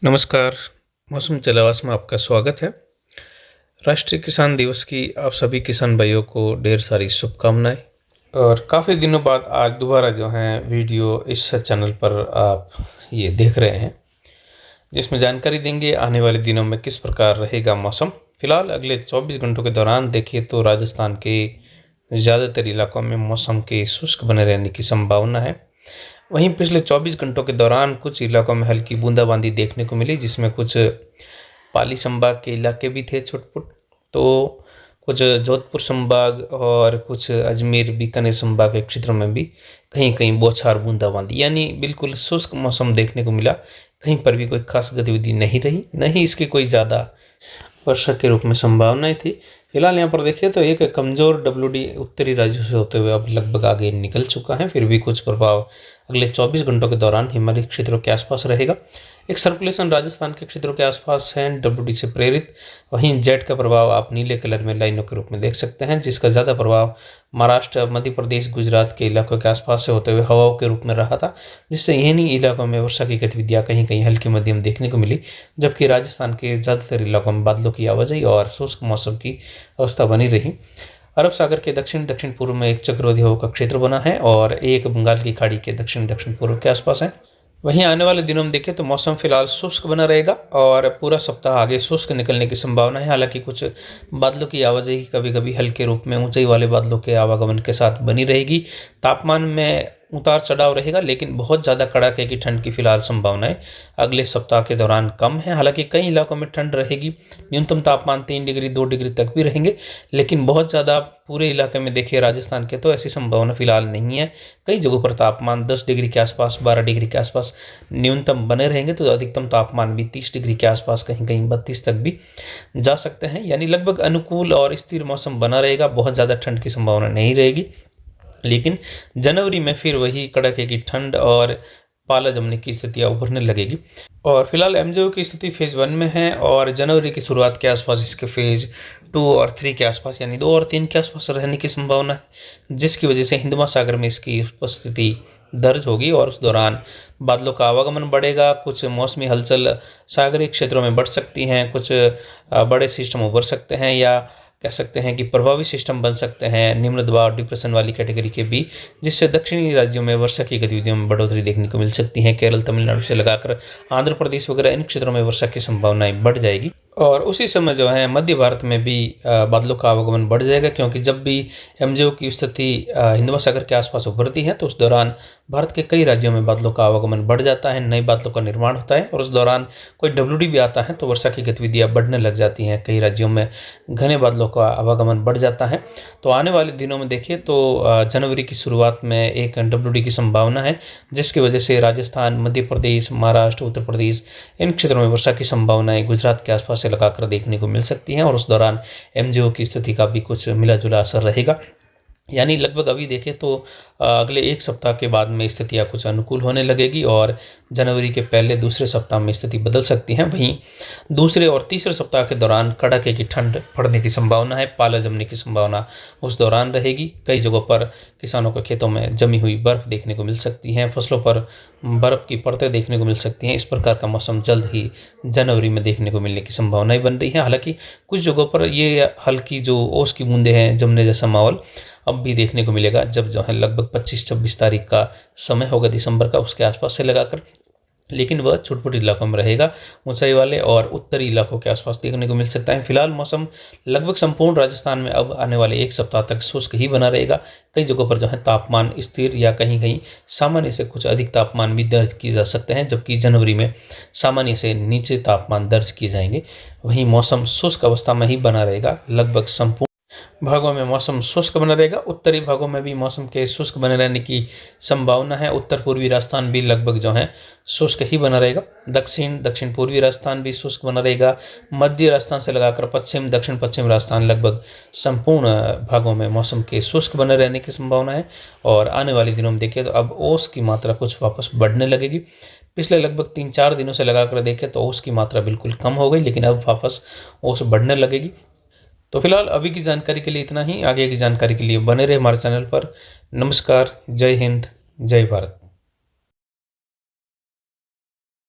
नमस्कार। मौसम जलावास में आपका स्वागत है। राष्ट्रीय किसान दिवस की आप सभी किसान भाइयों को ढेर सारी शुभकामनाएं। और काफ़ी दिनों बाद आज दोबारा जो है वीडियो इस चैनल पर आप ये देख रहे हैं, जिसमें जानकारी देंगे आने वाले दिनों में किस प्रकार रहेगा मौसम। फिलहाल अगले 24 घंटों के दौरान देखिए तो राजस्थान के ज़्यादातर इलाकों में मौसम के शुष्क बने रहने की संभावना है। वहीं पिछले 24 घंटों के दौरान कुछ इलाकों में हल्की बूंदाबांदी देखने को मिली, जिसमें कुछ पाली संभाग के इलाके भी थे छुटपुट, तो कुछ जोधपुर संभाग और कुछ अजमेर बीकानेर संभाग के क्षेत्रों में भी कहीं कहीं बौछार बूंदाबांदी यानी बिल्कुल शुष्क मौसम देखने को मिला। कहीं पर भी कोई खास गतिविधि नहीं रही, न ही इसकी कोई ज़्यादा वर्षा के रूप में संभावनाएं थी। फिलहाल यहाँ पर देखिए तो एक कमजोर डब्ल्यूडी उत्तरी राज्यों से होते हुए अब लगभग आगे निकल चुका है। फिर भी कुछ प्रभाव अगले 24 घंटों के दौरान हिमालयी क्षेत्रों के आसपास रहेगा। एक सर्कुलेशन राजस्थान के क्षेत्रों के आसपास है डब्ल्यूडी से प्रेरित। वहीं जेट का प्रभाव आप नीले कलर में लाइनों के रूप में देख सकते हैं, जिसका ज़्यादा प्रभाव महाराष्ट्र, मध्य प्रदेश, गुजरात के इलाकों के आसपास से होते हुए हवाओं के रूप में रहा था, जिससे इन्हीं इलाकों में वर्षा की गतिविधियाँ कहीं कहीं हल्की मध्यम देखने को मिली। जबकि राजस्थान के ज़्यादातर इलाकों में बादलों की आवाजाही और शुष्क मौसम की अवस्था बनी रही। अरब सागर के दक्षिण दक्षिण पूर्व में एक चक्रवाती हवा का क्षेत्र बना है और एक बंगाल की खाड़ी के दक्षिण दक्षिण पूर्व के आसपास है। वहीं आने वाले दिनों में देखें तो मौसम फिलहाल शुष्क बना रहेगा और पूरा सप्ताह आगे शुष्क निकलने की संभावना है। हालांकि कुछ बादलों की आवाजाही कभी कभी हल्के रूप में ऊंचाई वाले बादलों के आवागमन के साथ बनी रहेगी। तापमान में उतार चढ़ाव रहेगा, लेकिन बहुत ज़्यादा कड़ाके की ठंड की फिलहाल संभावनाएं अगले सप्ताह के दौरान कम है। हालांकि कई इलाकों में ठंड रहेगी, न्यूनतम तापमान 3 डिग्री 2 डिग्री तक भी रहेंगे, लेकिन बहुत ज़्यादा पूरे इलाके में देखिए राजस्थान के तो ऐसी संभावना फिलहाल नहीं है। कई जगहों पर तापमान 10 डिग्री के आसपास, 12 डिग्री के आसपास न्यूनतम बने रहेंगे, तो अधिकतम तापमान भी 30 डिग्री के आसपास, कहीं कहीं 32 तक भी जा सकते हैं। यानी लगभग अनुकूल और स्थिर मौसम बना रहेगा, बहुत ज़्यादा ठंड की संभावना नहीं रहेगी। लेकिन जनवरी में फिर वही कड़ाके की ठंड और पाला जमने की स्थितियाँ उभरने लगेगी। और फिलहाल एमजेओ की स्थिति फेज़ 1 में है और जनवरी की शुरुआत के आसपास इसके फेज़ 2 और 3 के आसपास यानी 2 और 3 के आसपास रहने की संभावना है, जिसकी वजह से हिंद महासागर में इसकी उपस्थिति दर्ज होगी और उस दौरान बादलों का आवागमन बढ़ेगा। कुछ मौसमी हलचल सागरीय क्षेत्रों में बढ़ सकती हैं, कुछ बड़े सिस्टम उभर सकते हैं या कह सकते हैं कि प्रभावी सिस्टम बन सकते हैं निम्न दबाव डिप्रेशन वाली कैटेगरी के भी, जिससे दक्षिणी राज्यों में वर्षा की गतिविधियों में बढ़ोतरी देखने को मिल सकती है। केरल, तमिलनाडु से लगाकर आंध्र प्रदेश वगैरह इन क्षेत्रों में वर्षा की संभावनाएं बढ़ जाएगी। और उसी समय जो है मध्य भारत में भी बादलों का आवागमन बढ़ जाएगा, क्योंकि जब भी एमजेओ की स्थिति हिंद महासागर के आसपास उभरती है तो उस दौरान भारत के कई राज्यों में बादलों का आवागमन बढ़ जाता है, नए बादलों का निर्माण होता है और उस दौरान कोई डब्ल्यूडी भी आता है तो वर्षा की गतिविधियाँ बढ़ने लग जाती हैं। कई राज्यों में घने बादलों का आवागमन बढ़ जाता है। तो आने वाले दिनों में देखिए तो जनवरी की शुरुआत में एक डब्ल्यूडी की संभावना है, जिसकी वजह से राजस्थान, मध्य प्रदेश, महाराष्ट्र, उत्तर प्रदेश इन क्षेत्रों में वर्षा की संभावनाएं गुजरात के आसपास से लगाकर देखने को मिल सकती हैं और उस दौरान एमजेओ की स्थिति का भी कुछ मिला जुला असर रहेगा। यानी लगभग अभी देखें तो अगले एक सप्ताह के बाद में स्थितियाँ कुछ अनुकूल होने लगेगी और जनवरी के पहले दूसरे सप्ताह में स्थिति बदल सकती है। वहीं दूसरे और तीसरे सप्ताह के दौरान कड़ाके की ठंड पड़ने की संभावना है, पाला जमने की संभावना उस दौरान रहेगी। कई जगहों पर किसानों के खेतों में जमी हुई बर्फ़ देखने को मिल सकती है, फसलों पर बर्फ़ की परतें देखने को मिल सकती हैं। इस प्रकार का मौसम जल्द ही जनवरी में देखने को मिलने की संभावनाएं बन रही हैं। हालांकि कुछ जगहों पर ये हल्की जो ओस की बूंदें हैं, जमने जैसा माहौल अब भी देखने को मिलेगा, जब जो है लगभग 25-26 तारीख का समय होगा दिसंबर का, उसके आसपास से लगाकर। लेकिन वह छोटे-छोटे इलाकों में रहेगा, ऊंचाई वाले और उत्तरी इलाकों के आसपास देखने को मिल सकता है। फिलहाल मौसम लगभग संपूर्ण राजस्थान में अब आने वाले एक सप्ताह तक शुष्क ही बना रहेगा। कई जगहों पर जो है तापमान स्थिर या कहीं कहीं सामान्य से कुछ अधिक तापमान भी दर्ज किए जा सकते हैं, जबकि जनवरी में सामान्य से नीचे तापमान दर्ज किए जाएंगे। वहीं मौसम शुष्क अवस्था में ही बना रहेगा, लगभग संपूर्ण भागों में मौसम शुष्क बना रहेगा। उत्तरी भागों में भी मौसम के शुष्क बने रहने की संभावना है। उत्तर पूर्वी राजस्थान भी लगभग जो है शुष्क ही बना रहेगा। दक्षिण दक्षिण पूर्वी राजस्थान भी शुष्क बना रहेगा। मध्य राजस्थान से लगाकर पश्चिम दक्षिण पश्चिम राजस्थान लगभग संपूर्ण भागों में मौसम के शुष्क बने रहने की संभावना है। और आने वाले दिनों में देखिए तो अब ओस की मात्रा कुछ वापस बढ़ने लगेगी। पिछले लगभग 3-4 दिनों से लगाकर देखें तो ओस की मात्रा बिल्कुल कम हो गई, लेकिन अब वापस ओस बढ़ने लगेगी। तो फिलहाल अभी की जानकारी के लिए इतना ही। आगे की जानकारी के लिए बने रहे हमारे चैनल पर। नमस्कार, जय हिंद, जय भारत।